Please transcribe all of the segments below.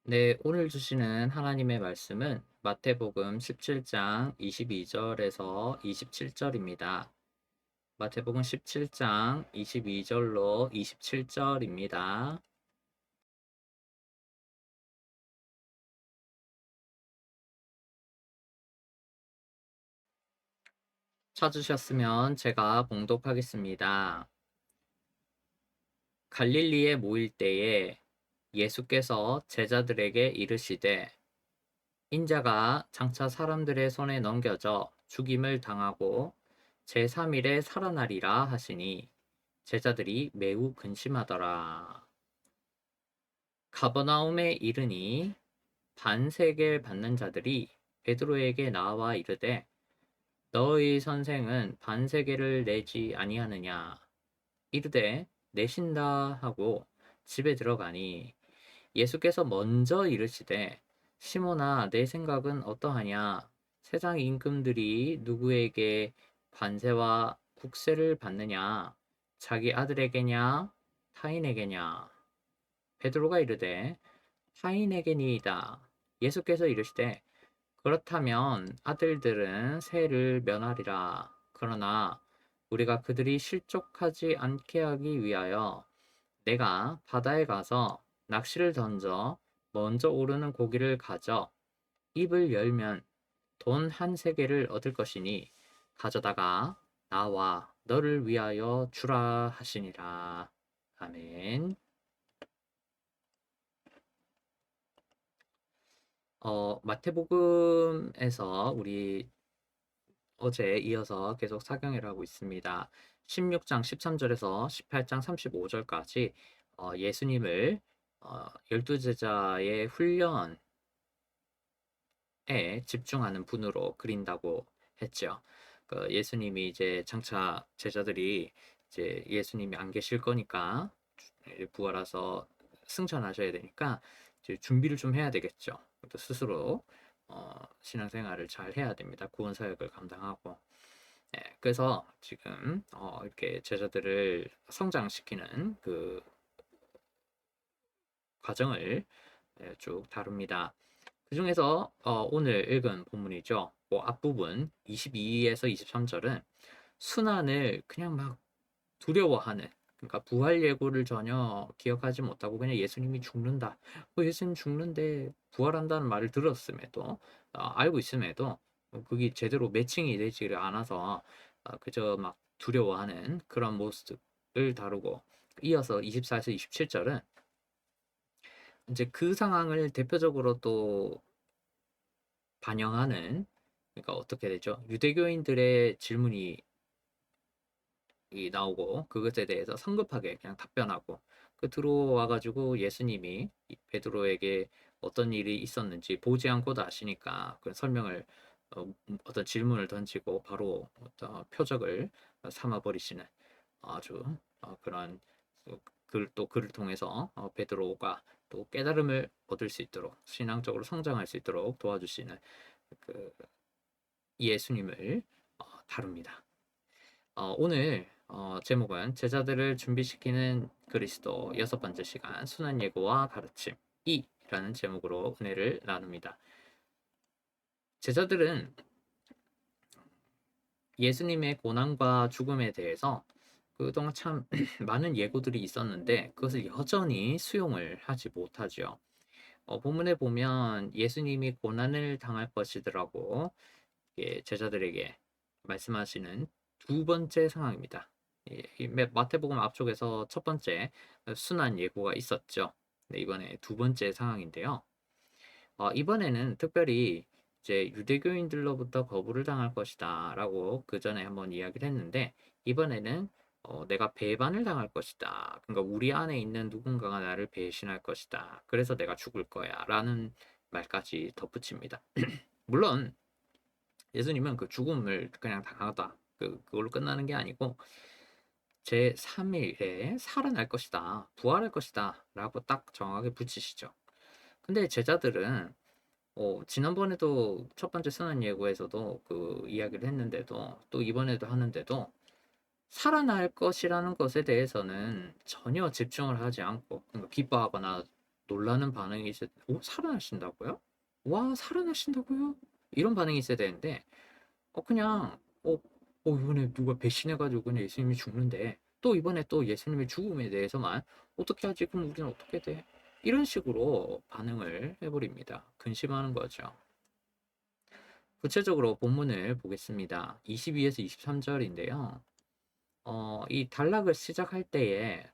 네, 오늘 주시는 하나님의 말씀은 마태복음 17장 22절에서 27절입니다. 마태복음 17장 22절로 27절입니다. 찾으셨으면 제가 봉독하겠습니다. 갈릴리에 모일 때에 예수께서 제자들에게 이르시되 인자가 장차 사람들의 손에 넘겨져 죽임을 당하고 제3일에 살아나리라 하시니 제자들이 매우 근심하더라. 가버나움에 이르니 반세겔 받는 자들이 베드로에게 나와 이르되 너의 선생은 반세겔을 내지 아니하느냐 이르되 내신다 하고 집에 들어가니 예수께서 먼저 이르시되 시몬아 내 생각은 어떠하냐 세상 임금들이 누구에게 관세와 국세를 받느냐 자기 아들에게냐 타인에게냐 베드로가 이르되 타인에게니이다. 예수께서 이르시되 그렇다면 아들들은 세를 면하리라. 그러나 우리가 그들이 실족하지 않게 하기 위하여 내가 바다에 가서 낚시를 던져 먼저 오르는 고기를 가져 입을 열면 돈 한 세겔을 얻을 것이니 가져다가 나와 너를 위하여 주라 하시니라. 아멘. 마태복음에서 우리 어제 이어서 계속 사경을 하고 있습니다. 16장 13절에서 18장 35절까지 예수님을 12제자의 훈련에 집중하는 분으로 그린다고 했죠. 예수님이 이제 장차 제자들이 이제 예수님이 안 계실 거니까 부활해서 승천하셔야 되니까 이제 준비를 좀 해야 되겠죠. 또 스스로 신앙생활을 잘 해야 됩니다. 구원 사역을 감당하고. 네, 그래서 지금 이렇게 제자들을 성장시키는 그 과정을 쭉 다룹니다. 그 중에서 오늘 읽은 본문이죠. 그 앞부분 22에서 23절은 순환을 그냥 막 두려워하는, 그러니까 부활 예고를 전혀 기억하지 못하고 그냥 예수님이 죽는다. 예수님 죽는데 부활한다는 말을 들었음에도 알고 있음에도 그게 제대로 매칭이 되지 않아서 그저 막 두려워하는 그런 모습을 다루고 이어서 24에서 27절은 이제 그 상황을 대표적으로 또 반영하는, 그러니까 어떻게 되죠? 유대교인들의 질문이 나오고 그것에 대해서 성급하게 그냥 답변하고 들어와 가지고 예수님이 베드로에게 어떤 일이 있었는지 보지 않고도 아시니까 그 설명을 어떤 질문을 던지고 바로 어떤 표적을 삼아 버리시는 아주 그런 글을 통해서 베드로가 또 깨달음을 얻을 수 있도록 신앙적으로 성장할 수 있도록 도와주시는 그 예수님을 다룹니다. 오늘 제목은 제자들을 준비시키는 그리스도 여섯 번째 시간 순환 예고와 가르침 2라는 제목으로 은혜를 나눕니다. 제자들은 예수님의 고난과 죽음에 대해서 그동안 참 많은 예고들이 있었는데 그것을 여전히 수용을 하지 못하죠. 본문에 보면 예수님이 고난을 당할 것이더라고 제자들에게 말씀하시는 두 번째 상황입니다. 이 마태복음 앞쪽에서 첫 번째 순환 예고가 있었죠. 네, 이번에 두 번째 상황인데요. 이번에는 특별히 이제 유대교인들로부터 거부를 당할 것이다라고 그 전에 한번 이야기를 했는데 이번에는 내가 배반을 당할 것이다. 그러니까 우리 안에 있는 누군가가 나를 배신할 것이다. 그래서 내가 죽을 거야라는 말까지 덧붙입니다. 물론 예수님은 그 죽음을 그냥 당하다 그걸로 끝나는 게 아니고 제3일에 살아날 것이다. 부활할 것이다. 라고 딱 정확하게 붙이시죠. 근데 제자들은 지난번에도 첫 번째 선언 예고에서도 그 이야기를 했는데도 또 이번에도 하는데도 살아날 것이라는 것에 대해서는 전혀 집중을 하지 않고 그러니까 기뻐하거나 놀라는 반응이 있어야 살아나신다고요? 와, 살아나신다고요? 이런 반응이 있어야 되는데 그냥 이번에 누가 배신해 가지고 그냥 예수님이 죽는데 또 이번에 또 예수님의 죽음에 대해서만 "어떻게 하지? 그럼 우리는 어떻게 돼?" 이런 식으로 반응을 해 버립니다. 근심하는 거죠. 구체적으로 본문을 보겠습니다. 22에서 23 절인데요. 이 단락을 시작할 때에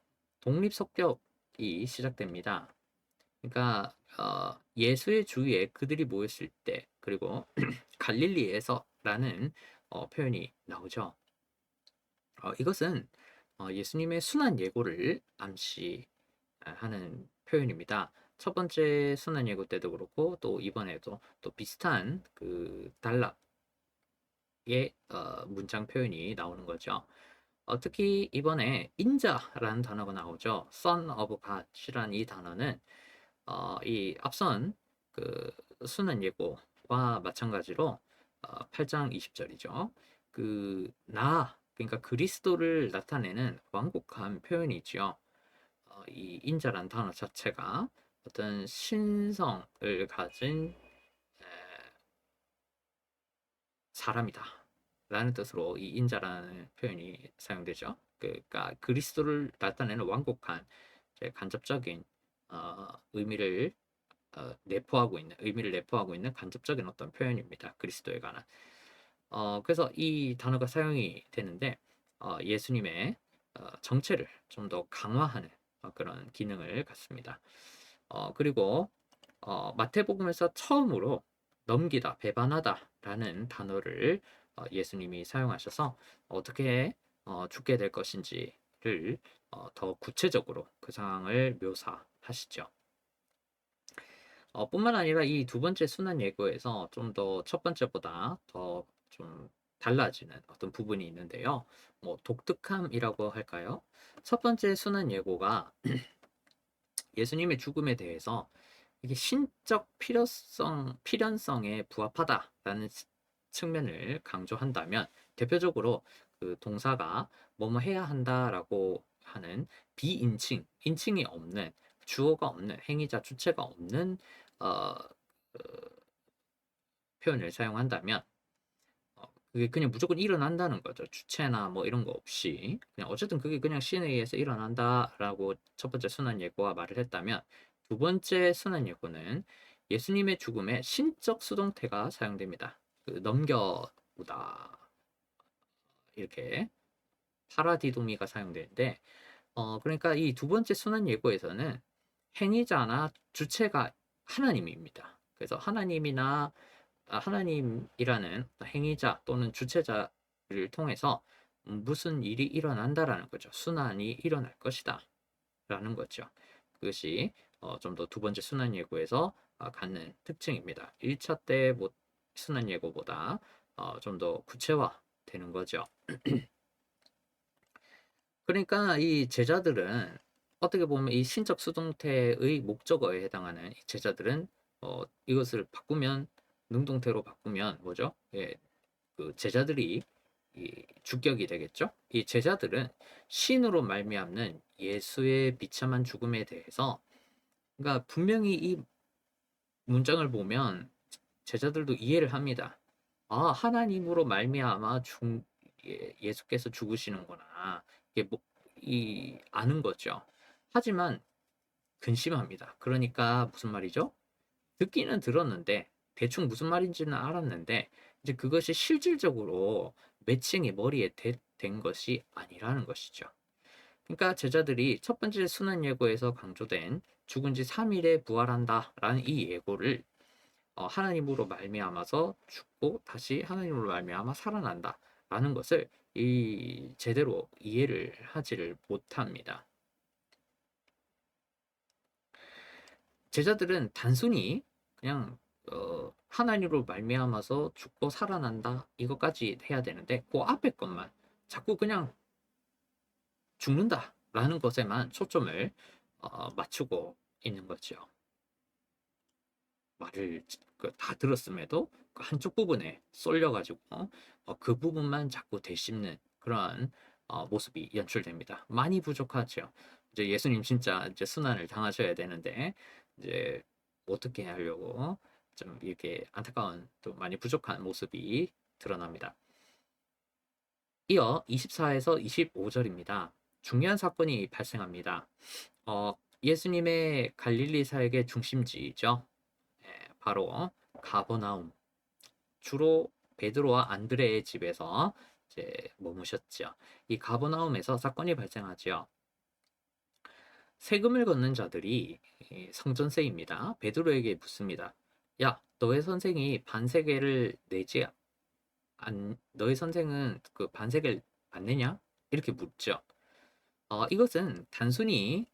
독립 성격이 시작됩니다. 그러니까 예수의 주위에 그들이 모였을 때 그리고 갈릴리에서라는 표현이 나오죠. 이것은 예수님의 순환 예고를 암시하는 표현입니다. 첫 번째 순환 예고 때도 그렇고 또 이번에도 또 비슷한 그 단락의 문장 표현이 나오는 거죠. 특히 이번에 인자라는 단어가 나오죠. Son of God이라는 이 단어는 이 앞선 그 순환 예고와 마찬가지로 8장 20절이죠. 그러니까 그리스도를 나타내는 완곡한 표현이지요. 이 인자란 단어 자체가 어떤 신성을 가진 에, 사람이다 라는 뜻으로 이 인자라는 표현이 사용되죠. 그러니까 그리스도를 나타내는 완곡한 간접적인 의미를 의미를 내포하고 있는 간접적인 어떤 표현입니다. 그리스도에 관한. 그래서 이 단어가 사용이 되는데 예수님의 정체를 좀 더 강화하는 그런 기능을 갖습니다. 그리고 마태복음에서 처음으로 넘기다, 배반하다라는 단어를 예수님이 사용하셔서 어떻게 죽게 될 것인지를 더 구체적으로 그 상황을 묘사하시죠. 뿐만 아니라 이 두 번째 순환 예고에서 좀 더 첫 번째보다 더 좀 달라지는 어떤 부분이 있는데요. 뭐 독특함이라고 할까요? 첫 번째 순환 예고가 예수님의 죽음에 대해서 이게 신적 필연성에 부합하다라는 측면을 강조한다면 대표적으로 그 동사가 뭐뭐 해야 한다라고 하는 인칭이 없는 주어가 없는 행위자 주체가 없는 어, 그 표현을 사용한다면 그게 그냥 무조건 일어난다는 거죠. 주체나 뭐 이런 거 없이 그냥 어쨌든 그게 그냥 신에 의해서 일어난다라고 첫 번째 순환 예고와 말을 했다면 두 번째 순환 예고는 예수님의 죽음에 신적 수동태가 사용됩니다. 넘겨보다 이렇게 파라디도미가 사용되는데 그러니까 이 두 번째 순환 예고에서는 행위자나 주체가 하나님입니다. 그래서 하나님이라는 행위자 또는 주체자를 통해서 무슨 일이 일어난다라는 거죠. 순환이 일어날 것이다 라는 거죠. 그것이 좀 더 두 번째 순환 예고에서 갖는 특징입니다. 1차 때 순환 예고보다 좀 더 구체화되는 거죠. 그러니까 이 제자들은 어떻게 보면 이 신적 수동태의 목적어에 해당하는 이 제자들은 이것을 바꾸면 능동태로 바꾸면 뭐죠? 예, 그 제자들이 이 주격이 되겠죠? 이 제자들은 신으로 말미암는 예수의 비참한 죽음에 대해서 그러니까 분명히 이 문장을 보면 제자들도 이해를 합니다. 하나님으로 말미암아 예수께서 죽으시는구나. 이게 아는 거죠. 하지만 근심합니다. 그러니까 무슨 말이죠? 듣기는 들었는데 대충 무슨 말인지는 알았는데 이제 그것이 실질적으로 매칭이 머리에 된 것이 아니라는 것이죠. 그러니까 제자들이 첫 번째 순환 예고에서 강조된 죽은 지 3일에 부활한다라는 이 예고를 하나님으로 말미암아서 죽고 다시 하나님으로 말미암아 살아난다라는 것을 제대로 이해를 하지를 못합니다. 제자들은 단순히 그냥 하나님으로 말미암아서 죽고 살아난다 이것까지 해야 되는데 그 앞에 것만 자꾸 그냥 죽는다라는 것에만 초점을 맞추고 있는 거죠. 말을 다 들었음에도 그 한쪽 부분에 쏠려가지고 그 부분만 자꾸 되씹는 그런 모습이 연출됩니다. 많이 부족하죠. 이제 예수님 진짜 이제 순환을 당하셔야 되는데 이제 어떻게 하려고 좀 이렇게 안타까운 또 많이 부족한 모습이 드러납니다. 이어 24에서 25절입니다. 중요한 사건이 발생합니다. 예수님의 갈릴리 사역의 중심지죠. 바로 가버나움. 주로 베드로와 안드레의 집에서 이제 머무셨죠. 이 가버나움에서 사건이 발생하죠. 세금을 걷는 자들이 성전세입니다. 베드로에게 묻습니다. 야, 너의 선생이 반세계를 내지 너의 선생은 그 반세계를 안 내냐? 이렇게 묻죠. 이것은 단순히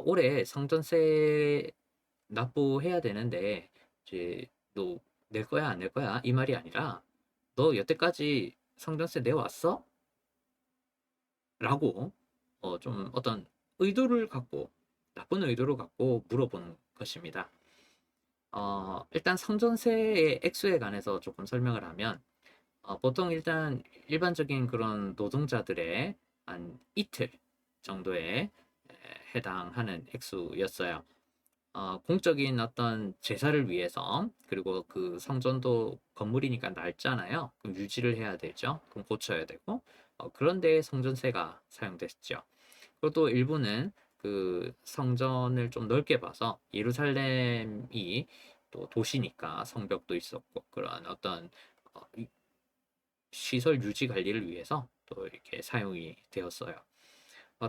올해 성전세 납부해야 되는데 이제 너 낼 거야 안 낼 거야 이 말이 아니라 너 여태까지 성전세 내왔어? 라고 좀 어떤 의도를 갖고 나쁜 의도를 갖고 물어보는 것입니다. 일단 성전세의 액수에 관해서 조금 설명을 하면 보통 일단 일반적인 그런 노동자들의 한 이틀 정도에 해당하는 액수였어요. 공적인 어떤 제사를 위해서 그리고 그 성전도 건물이니까 낡잖아요. 그럼 유지를 해야 되죠. 그럼 고쳐야 되고 그런데 성전세가 사용됐죠. 그리고 또 일부는 그 성전을 좀 넓게 봐서 예루살렘이 또 도시니까 성벽도 있었고 그런 어떤 어, 시설 유지 관리를 위해서 또 이렇게 사용이 되었어요.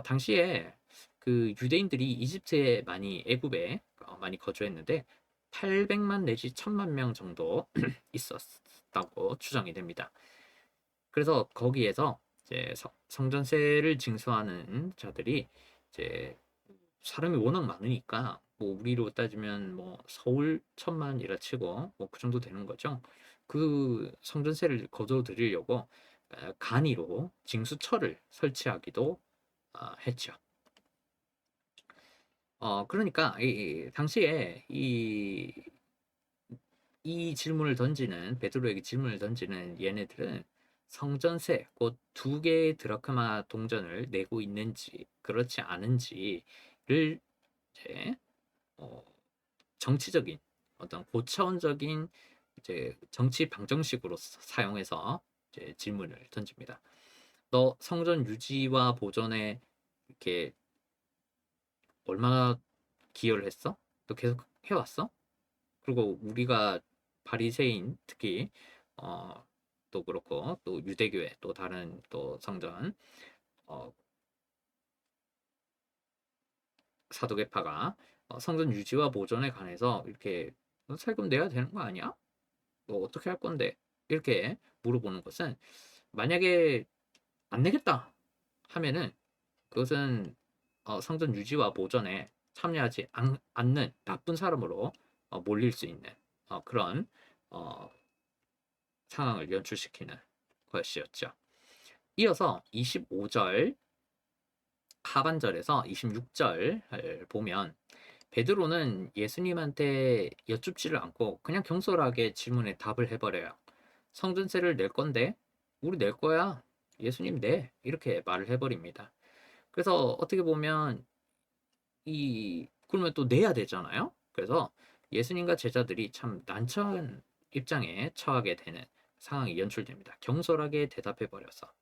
당시에 그 유대인들이 이집트에 많이 애굽에 많이 거주했는데 800만 내지 1000만 명 정도 있었다고 추정이 됩니다. 그래서 거기에서 이제 성전세를 징수하는 자들이 이제 사람이 워낙 많으니까 뭐 우리로 따지면 뭐 서울 1000만이라 치고 뭐 그 정도 되는 거죠. 그 성전세를 거둬들이려고 간이로 징수처를 설치하기도 했죠. 그러니까 당시에 이 질문을 던지는 베드로에게 질문을 던지는 얘네들은 성전세 곧 두 개의 드라크마 동전을 내고 있는지 그렇지 않은지를 이제 어, 정치적인 어떤 고차원적인 이제 정치 방정식으로 사용해서 이제 질문을 던집니다. 너 성전 유지와 보존에 이렇게 얼마나 기여를 했어? 너 계속 해왔어? 그리고 우리가 바리새인 특히 어, 또 그렇고 또 유대교회 또 다른 또 성전 어, 사도계파가 성전 유지와 보존에 관해서 이렇게 세금 내야 되는 거 아니야? 너 어떻게 할 건데? 이렇게 물어보는 것은 만약에 안 내겠다 하면은 그것은 성전 유지와 보존에 참여하지 않는 나쁜 사람으로 몰릴 수 있는 그런 어, 상황을 연출시키는 것이었죠. 이어서 25절 하반절에서 26절을 보면 베드로는 예수님한테 여쭙지를 않고 그냥 경솔하게 질문에 답을 해버려요. 성전세를 낼 건데 우리 낼 거야. 예수님 내. 이렇게 말을 해버립니다. 그래서 어떻게 보면 그러면 또 내야 되잖아요. 그래서 예수님과 제자들이 참 난처한 입장에 처하게 되는 상황이 연출됩니다. 경솔하게 대답해버려서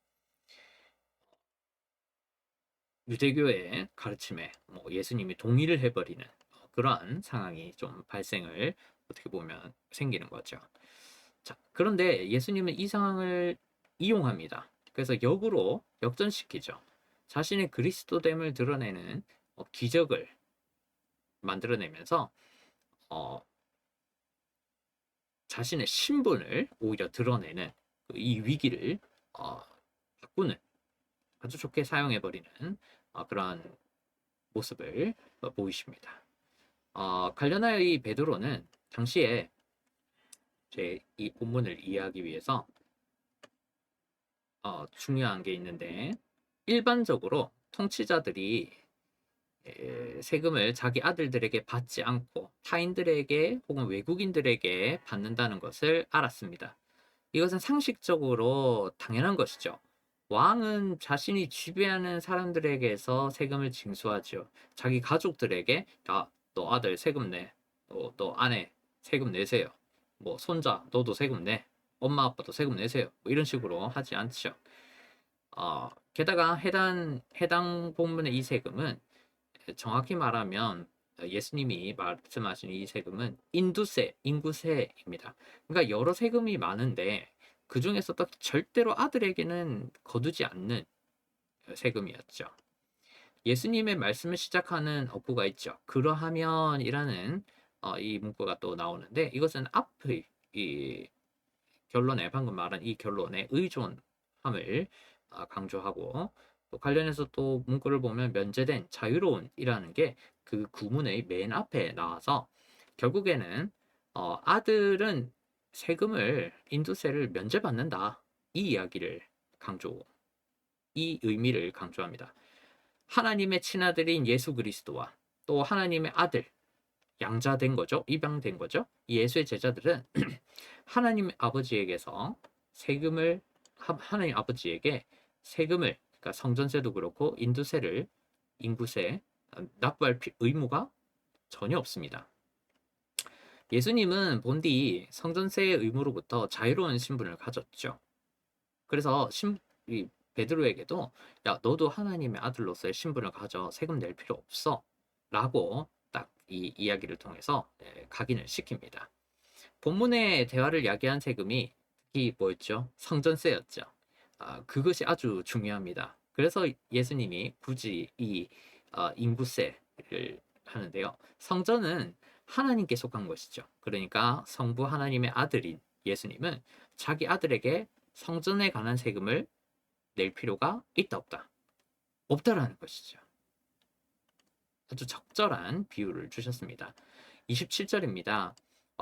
유대교의 가르침에 뭐 예수님이 동의를 해버리는 그러한 상황이 좀 발생을 어떻게 보면 생기는 거죠. 자, 그런데 예수님은 이 상황을 이용합니다. 그래서 역으로 역전시키죠. 자신의 그리스도됨을 드러내는 기적을 만들어내면서 어, 자신의 신분을 오히려 드러내는 이 위기를 바꾸는 아주 좋게 사용해버리는 그런 모습을 보이십니다. 관련하여 이 베드로는 당시에 이제 이 본문을 이해하기 위해서 중요한 게 있는데 일반적으로 통치자들이 세금을 자기 아들들에게 받지 않고 타인들에게 혹은 외국인들에게 받는다는 것을 알았습니다. 이것은 상식적으로 당연한 것이죠. 왕은 자신이 지배하는 사람들에게서 세금을 징수하죠. 자기 가족들에게 야, 너 아들 세금 내. 너 아내 세금 내세요. 뭐 손자 너도 세금 내. 엄마 아빠도 세금 내세요. 뭐 이런 식으로 하지 않죠. 게다가 해당 본문의 이 세금은 정확히 말하면 예수님이 말씀하신 이 세금은 인구세입니다. 그러니까 여러 세금이 많은데 그 중에서도 절대로 아들에게는 거두지 않는 세금이었죠. 예수님의 말씀을 시작하는 어구가 있죠. 그러하면이라는 이 문구가 또 나오는데 이것은 앞의 이 결론에 방금 말한 이 결론에 의존함을 강조하고 또 관련해서 또 문구를 보면 면제된 자유로운이라는 게 그 구문의 맨 앞에 나와서 결국에는 아들은 세금을 인도세를 면제받는다 이 이야기를 이 의미를 강조합니다. 하나님의 친아들인 예수 그리스도와 또 하나님의 아들 양자된 거죠. 입양된 거죠. 예수의 제자들은 하나님 아버지에게서 세금을 하나님 아버지에게 세금을 그러니까 성전세도 그렇고 인구세 납부할 의무가 전혀 없습니다. 예수님은 본디 성전세의 의무로부터 자유로운 신분을 가졌죠. 그래서 이 베드로에게도 야 너도 하나님의 아들로서의 신분을 가져 세금 낼 필요 없어 라고 딱 이 이야기를 통해서 각인을 시킵니다. 본문의 대화를 야기한 세금이 특히 뭐였죠? 성전세였죠. 그것이 아주 중요합니다. 그래서 예수님이 굳이 이 인구세를 하는데요. 성전은 하나님께 속한 것이죠. 그러니까 성부 하나님의 아들인 예수님은 자기 아들에게 성전에 관한 세금을 낼 필요가 있다 없다. 없다라는 것이죠. 아주 적절한 비유를 주셨습니다. 27절입니다.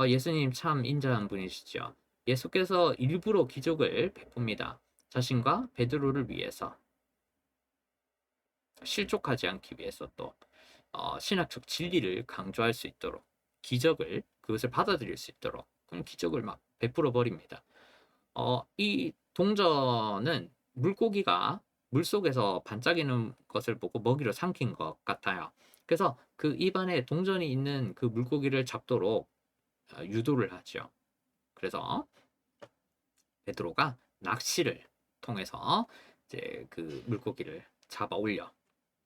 예수님 참 인자한 분이시죠. 예수께서 일부러 기적을 베풉니다. 자신과 베드로를 위해서 실족하지 않기 위해서 또 신학적 진리를 강조할 수 있도록 기적을 그것을 받아들일 수 있도록 그런 기적을 막 베풀어 버립니다. 이 동전은 물고기가 물속에서 반짝이는 것을 보고 먹이로 삼킨 것 같아요. 그래서 그 입안에 동전이 있는 그 물고기를 잡도록 유도를 하죠. 그래서 베드로가 낚시를 통해서 이제 그 물고기를 잡아 올려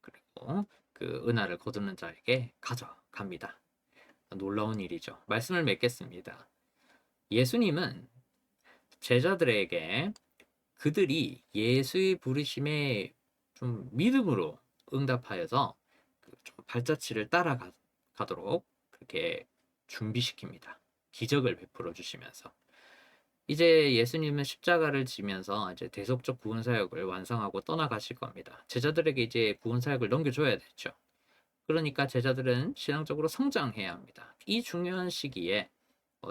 그리고 그 은하를 거두는 자에게 가져갑니다. 놀라운 일이죠. 말씀을 맺겠습니다. 예수님은 제자들에게 그들이 예수의 부르심에 좀 믿음으로 응답하여서 좀 발자취를 따라가도록 그렇게 준비시킵니다. 기적을 베풀어 주시면서 이제 예수님은 십자가를 지면서 이제 대속적 구원 사역을 완성하고 떠나가실 겁니다. 제자들에게 이제 구원 사역을 넘겨줘야 되죠. 그러니까 제자들은 신앙적으로 성장해야 합니다. 이 중요한 시기에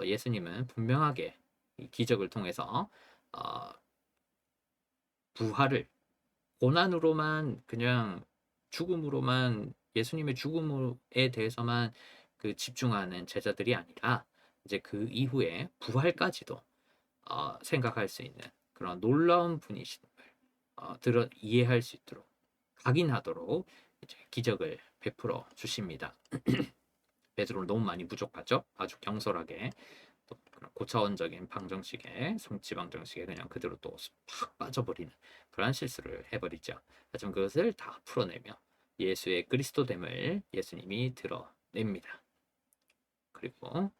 예수님은 분명하게 이 기적을 통해서 어, 부활을 고난으로만 그냥 죽음으로만 예수님의 죽음에 대해서만 그 집중하는 제자들이 아니라 이제 그 이후에 부활까지도 생각할 수 있는 그런 놀라운 분이심을 이해할 수 있도록 각인하도록 이제 기적을 베풀어 주십니다. 베드로는 너무 많이 부족하죠. 아주 경솔하게 또 고차원적인 방정식에 성취방정식에 그냥 그대로 또 팍 빠져버리는 그러한 실수를 해버리죠. 하지만 그것을 다 풀어내며 예수의 그리스도됨을 예수님이 드러냅니다. 그리고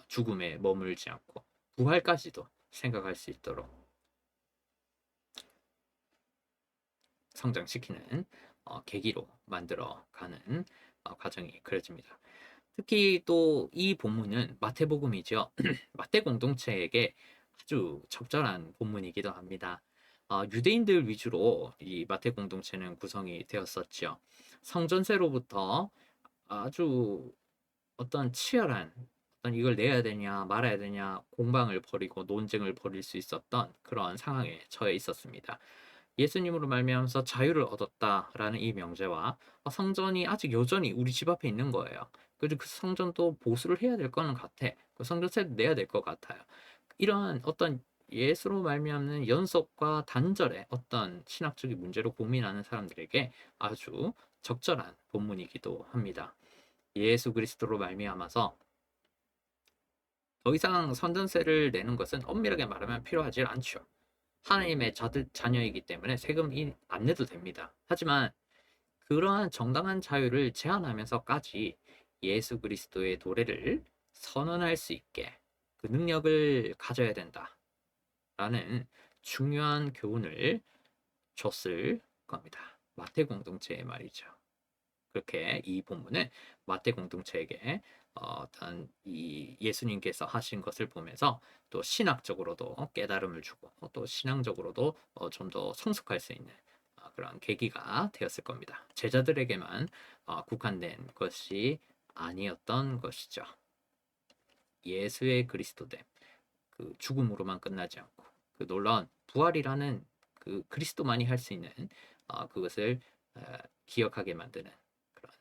죽음에 머물지 않고 부활까지도 생각할 수 있도록 성장시키는 계기로 만들어가는 과정이 그려집니다. 특히 또 이 본문은 마태복음이죠. 마태 공동체에게 아주 적절한 본문이기도 합니다. 유대인들 위주로 이 마태 공동체는 구성이 되었었죠. 성전세로부터 아주 어떤 치열한 이걸 내야 되냐 말아야 되냐 공방을 벌이고 논쟁을 벌일 수 있었던 그런 상황에 처해 있었습니다. 예수님으로 말미암아서 자유를 얻었다라는 이 명제와 성전이 아직 여전히 우리 집 앞에 있는 거예요. 그리고 그 성전도 보수를 해야 될 거는 같아. 그 성전세도 내야 될 것 같아요. 이런 어떤 예수로 말미암는 연속과 단절의 어떤 신학적인 문제로 고민하는 사람들에게 아주 적절한 본문이기도 합니다. 예수 그리스도로 말미암아서 더 이상 선전세를 내는 것은 엄밀하게 말하면 필요하지 않죠. 하나님의 자녀이기 때문에 세금이 안 내도 됩니다. 하지만 그러한 정당한 자유를 제한하면서까지 예수 그리스도의 도래를 선언할 수 있게 그 능력을 가져야 된다라는 중요한 교훈을 줬을 겁니다. 마태 공동체의 말이죠. 그렇게 이 본문은 마태 공동체에게 어떤 이 예수님께서 하신 것을 보면서 또 신학적으로도 깨달음을 주고 또 신앙적으로도 좀 더 성숙할 수 있는 그런 계기가 되었을 겁니다. 제자들에게만 국한된 것이 아니었던 것이죠. 예수의 그리스도됨, 그 죽음으로만 끝나지 않고 그 놀라운 부활이라는 그 그리스도만이 할 수 있는 그것을 기억하게 만드는 그런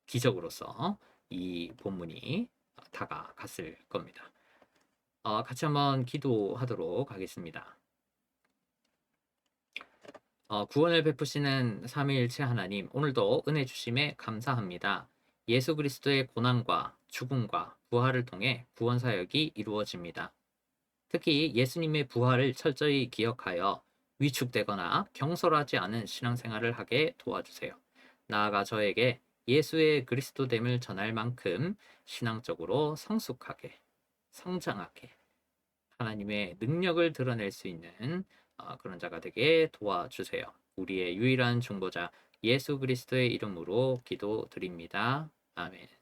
기적으로서 이 본문이 다가갔을 겁니다. 같이 한번 기도하도록 하겠습니다. 구원을 베푸시는 삼위일체 하나님, 오늘도 은혜 주심에 감사합니다. 예수 그리스도의 고난과 죽음과 부활을 통해 구원 사역이 이루어집니다. 특히 예수님의 부활을 철저히 기억하여 위축되거나 경솔하지 않은 신앙생활을 하게 도와주세요. 나아가 저에게 예수의 그리스도됨을 전할 만큼 신앙적으로 성숙하게, 성장하게 하나님의 능력을 드러낼 수 있는 그런 자가 되게 도와주세요. 우리의 유일한 중보자 예수 그리스도의 이름으로 기도드립니다. 아멘.